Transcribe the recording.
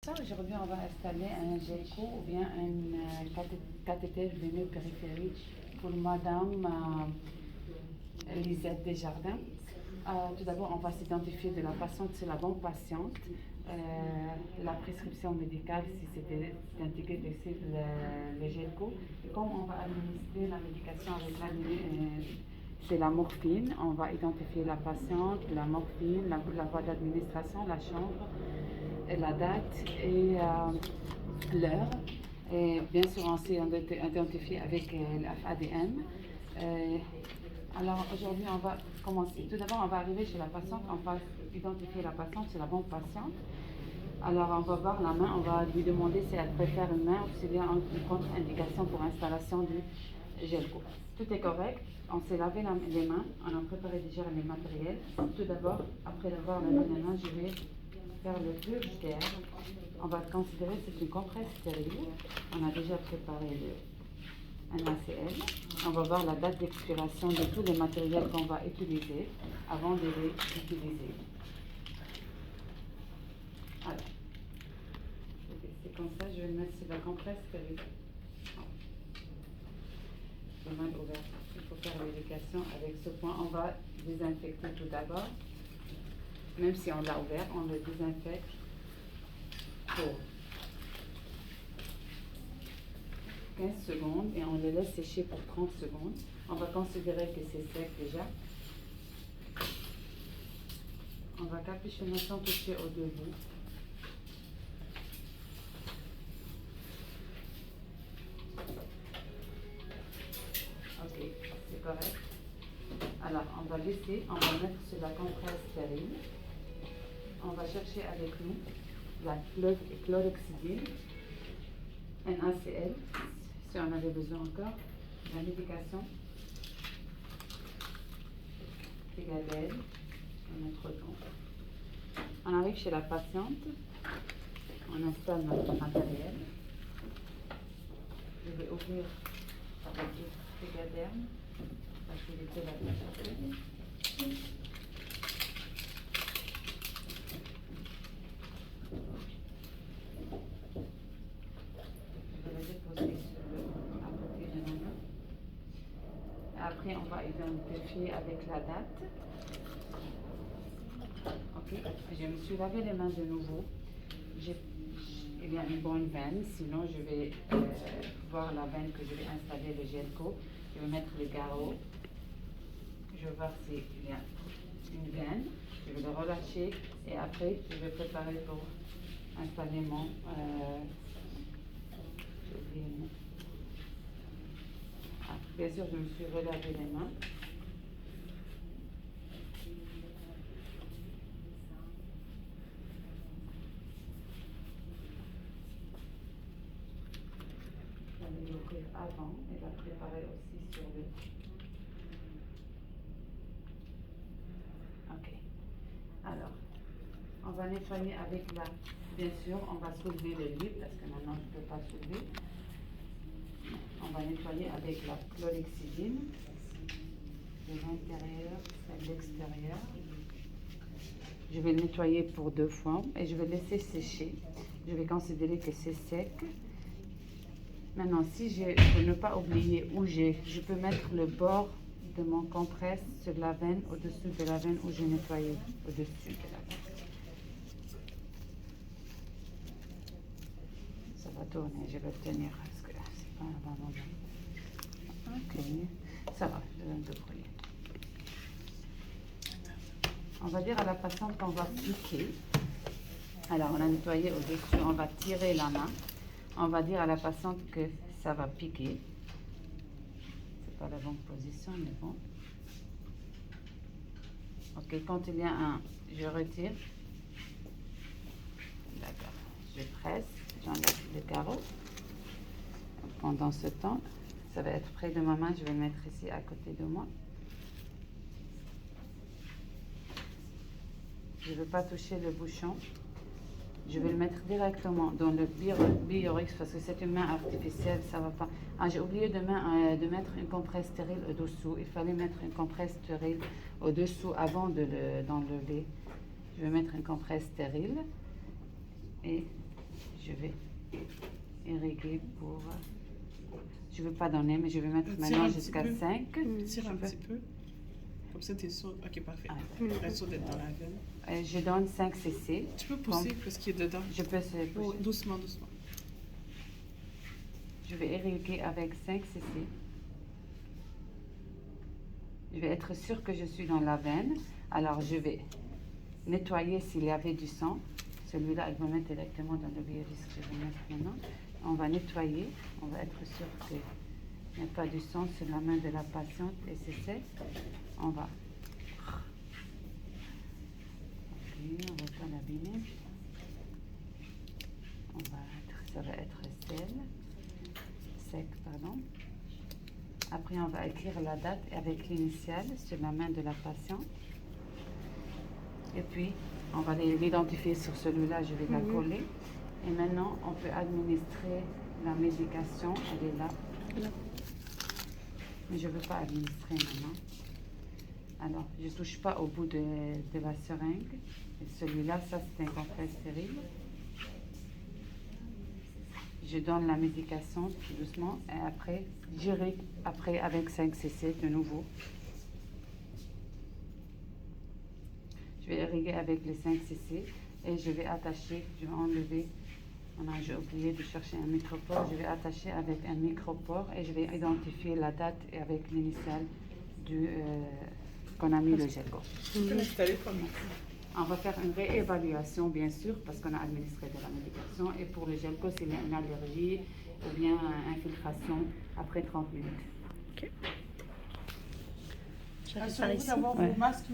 Ça, aujourd'hui, on va installer un GECO ou bien un cathéter veineux périphérique pour Madame Lisette Desjardins. Tout d'abord, on va s'identifier de la patiente, c'est la bonne patiente. La prescription médicale, si c'est indiqué que le GECO. Et comme on va administrer la médication avec c'est la morphine, on va identifier la patiente, la morphine, la voie d'administration, la chambre, et la date et l'heure. Et bien sûr, on s'est identifié avec l'ADN. Alors aujourd'hui, on va commencer. Tout d'abord, on va arriver chez la patiente, on va identifier la patiente, c'est la bonne patiente. Alors on va voir la main, on va lui demander si elle préfère une main ou s'il y a une contre-indication pour installation du GECO. Tout est correct, on s'est lavé les mains, on a préparé déjà les matériels. Tout d'abord, après avoir lavé les mains, je vais faire le purge d'air. On va considérer que c'est une compresse stérile. On a déjà préparé un ACL. On va voir la date d'expiration de tous les matériels qu'on va utiliser avant de les utiliser. Alors, c'est comme ça, je vais le mettre sur la compresse stérile. C'est mal ouvert. Il faut faire l'éducation avec ce point. On va désinfecter tout d'abord. Même si on l'a ouvert, on le désinfecte pour 15 secondes et on le laisse sécher pour 30 secondes. On va considérer que c'est sec déjà. On va capuchonner sans toucher aux deux bouts. Ok, c'est correct. Alors, on va laisser, on va mettre sur la compresse stérile. On va chercher avec nous la chlorhexidine, NaCl, si on avait besoin encore, la médication, Tegader, on met trop long. On arrive chez la patiente, on installe notre matériel. Je vais ouvrir avec Tegader, faciliter la tâche. Après, on va identifier avec la date. Ok, je me suis lavé les mains de nouveau. Il y a une bonne veine, sinon je vais voir la veine que je vais installer le GECO. Je vais mettre le garrot. Je vais voir s'il y a une veine. Je vais le relâcher et après je vais préparer pour installer mon... j'ai oublié le nom. Bien sûr, je me suis relavé les mains. Je vais l'ouvrir avant et la préparer aussi sur le... Ok. Alors, on va nettoyer avec la... Bien sûr, on va soulever le livre parce que maintenant je ne peux pas soulever. On va nettoyer avec la chlorhexidine de l'intérieur et de l'extérieur. Je vais le nettoyer pour 2 fois et je vais laisser sécher. Je vais considérer que c'est sec. Maintenant, si pour ne pas oublier où je peux mettre le bord de mon compresse sur la veine, au-dessus de la veine où j'ai nettoyé, au-dessus de la veine. Ça va tourner, je vais le tenir parce que c'est pas un bon moment. Ok, ça va, je vais me débrouiller. On va dire à la patiente qu'on va piquer. Alors, on a nettoyé au-dessus, on va tirer la main. On va dire à la patiente que ça va piquer. C'est pas la bonne position, mais bon. Ok, quand il y a un, je retire. D'accord, je presse, j'enlève le carreau. Pendant ce temps, ça va être près de ma main, je vais le mettre ici à côté de moi. Je ne veux pas toucher le bouchon. Je vais le mettre directement dans le Biorix parce que c'est une main artificielle, ça va pas. Ah, j'ai oublié de mettre une compresse stérile au-dessous. Il fallait mettre une compresse stérile au-dessous avant d'enlever. Je vais mettre une compresse stérile et vais irriguer pour... je ne veux pas donner, mais je vais mettre Tire maintenant un petit jusqu'à peu. 5. Tire un petit peu. Comme ça, tu es sûr. Ok, parfait. Être sûr d'être dans la veine. Je donne 5 cc. Tu peux pousser parce qu'il est dedans. Je peux pousser. Oh, doucement, doucement. Je vais irriguer avec 5 cc. Je vais être sûre que je suis dans la veine. Alors, je vais nettoyer s'il y avait du sang. Celui-là, je vais mettre directement dans le bioriste que je vais mettre maintenant. On va nettoyer. On va être sûr qu'il n'y a pas du sang sur la main de la patiente et c'est sec. On va... Ok, on ne va pas l'abîmer. Ça va être sec, pardon. Après, on va écrire la date avec l'initiale sur la main de la patiente. Et puis, on va l'identifier sur celui-là, je vais la coller. Et maintenant, on peut administrer la médication, elle est là. Mais je ne veux pas administrer maintenant. Alors, je ne touche pas au bout de la seringue. Et celui-là, ça c'est un compresse stérile. Je donne la médication tout doucement et après, j'irrigue après avec 5 cc de nouveau. Je vais irriguer avec les 5 cc et je vais attacher, je vais enlever, j'ai oublié de chercher un micropore, je vais attacher avec un micropore et je vais identifier la date et avec l'initiale qu'on a mis le gelco. On va faire une réévaluation, bien sûr, parce qu'on a administré de la médication. Et pour le gelco, s'il y a une allergie ou bien une infiltration, après 30 minutes. Je vais par ici. D'avoir vos masques